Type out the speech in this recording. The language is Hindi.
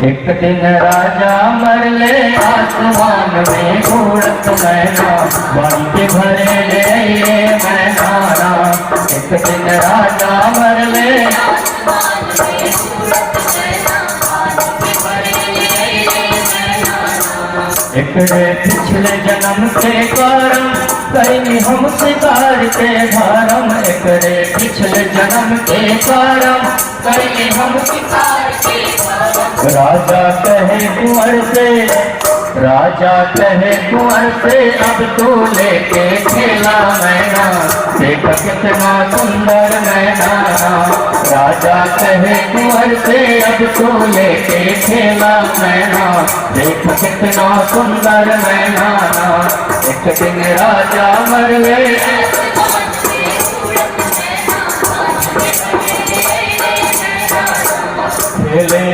एक दिन राजा मरले आसमान में घूरत मैना, बाई के घरे ले आइए मैना। एक दिन राजा मरले एकड़े पिछले जन्म के करम कहीं हम शिकार के धर्म। एकड़े पिछले जन्म के करम कहीं हम शिकार के धर्म। राजा कहे कुंवर से, राजा कहे कुंवर से, अब तू लेके खेला मैना, देख कितना सुंदर मैना। राजा कहे कुंवर से, अब तू लेके खेला मैना, देख कितना सुंदर मैना। एक दिन राजा मर गए, खेले